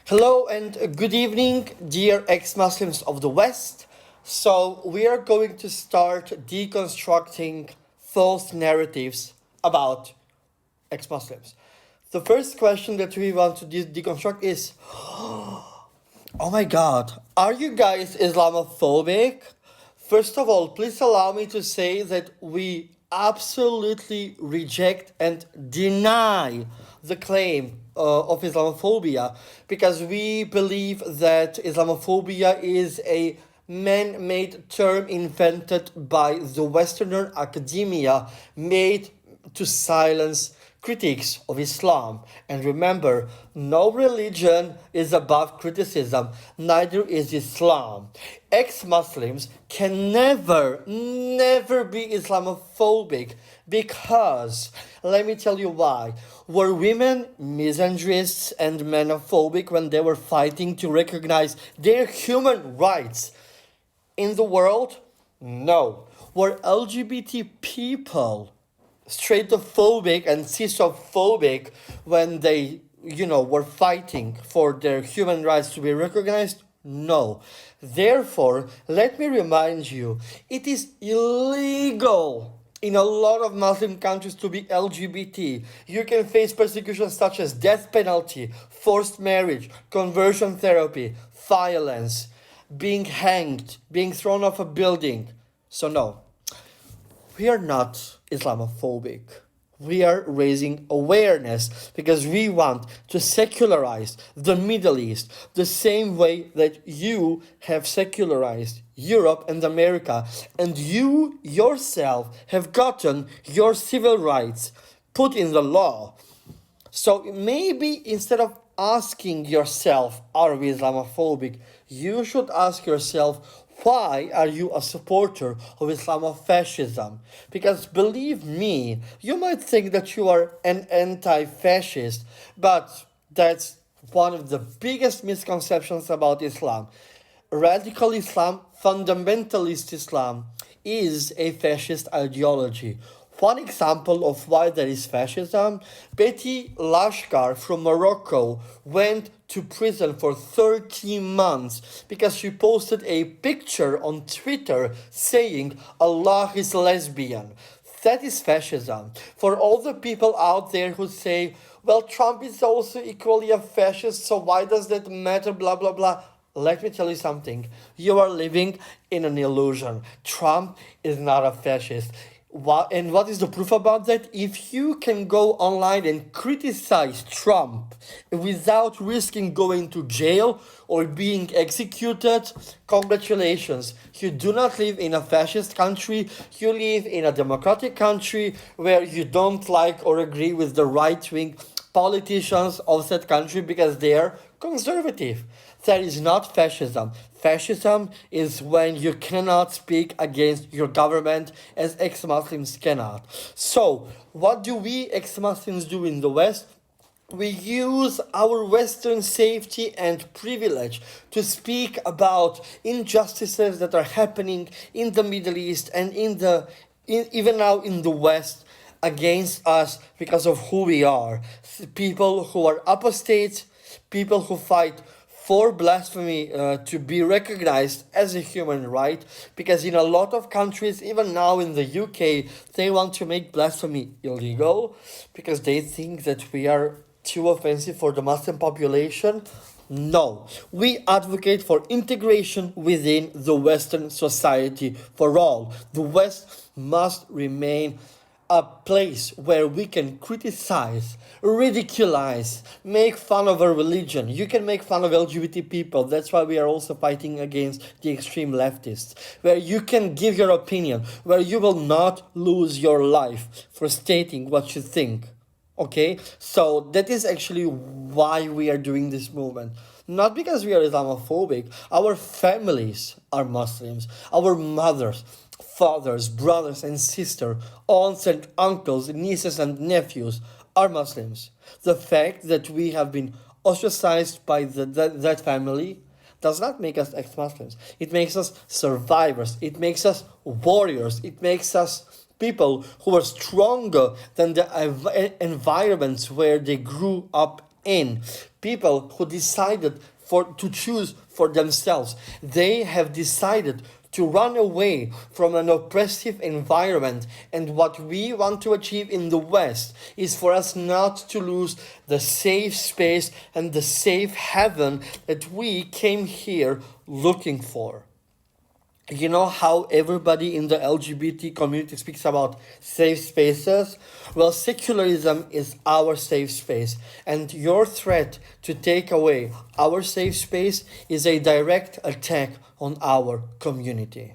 Hello and good evening, dear ex-Muslims of the West. So, we are going to start deconstructing false narratives about ex-Muslims. The first question that we want to deconstruct is, oh my god, are you guys Islamophobic? First of all, please allow me to say that we absolutely reject and deny the claim of Islamophobia because we believe that Islamophobia is a man-made term invented by the Westerner academia made to silence critics of Islam. And remember, no religion is above criticism, neither is Islam. Ex-Muslims can never be Islamophobic because, let me tell you why. Were women misandrists and menophobic when they were fighting to recognize their human rights in the world? No. Were LGBT people straightophobic and cisophobic when they, were fighting for their human rights to be recognized? No. Therefore, let me remind you, it is illegal in a lot of Muslim countries to be LGBT. You can face persecution such as death penalty, forced marriage, conversion therapy, violence, being hanged, being thrown off a building. So no, we are not Islamophobic. We are raising awareness because we want to secularize the Middle East the same way that you have secularized Europe and America, and you yourself have gotten your civil rights put in the law. So maybe instead of asking yourself, are we Islamophobic, you should ask yourself, why are you a supporter of Islamofascism? Because believe me, you might think that you are an anti-fascist, but that's one of the biggest misconceptions about Islam. Radical Islam, fundamentalist Islam, is a fascist ideology. One example of why there is fascism, Betty Lashkar from Morocco went to prison for 30 months because she posted a picture on Twitter saying Allah is lesbian. That is fascism. For all the people out there who say, well, Trump is also equally a fascist, so why does that matter, blah, blah, blah. Let me tell you something. You are living in an illusion. Trump is not a fascist. And what is the proof about that? If you can go online and criticize Trump without risking going to jail or being executed, congratulations. You do not live in a fascist country. You live in a democratic country where you don't like or agree with the right-wing politicians of that country because they are conservative. That is not fascism. Fascism is when you cannot speak against your government as ex-Muslims cannot. So, what do we ex-Muslims do in the West? We use our Western safety and privilege to speak about injustices that are happening in the Middle East and even now in the West against us because of who we are. People who are apostates, people who fight for blasphemy to be recognized as a human right, because in a lot of countries, even now in the UK, they want to make blasphemy illegal because they think that we are too offensive for the Muslim population. No, we advocate for integration within the Western society for all. The West must remain a place where we can criticize, ridiculize, make fun of a religion. You can make fun of LGBT people. That's why we are also fighting against the extreme leftists. Where you can give your opinion, where you will not lose your life for stating what you think. Okay? So that is actually why we are doing this movement. Not because we are Islamophobic. Our families are Muslims. Our mothers, fathers, brothers and sisters, aunts and uncles, nieces and nephews are Muslims. The fact that we have been ostracized by that family does not make us ex-Muslims. It makes us survivors. It makes us warriors. It makes us people who are stronger than the environments where they grew up in, people who decided to choose for themselves. They have decided to run away from an oppressive environment. And what we want to achieve in the West is for us not to lose the safe space and the safe heaven that we came here looking for. You know how everybody in the LGBT community speaks about safe spaces? Well, secularism is our safe space, and your threat to take away our safe space is a direct attack on our community.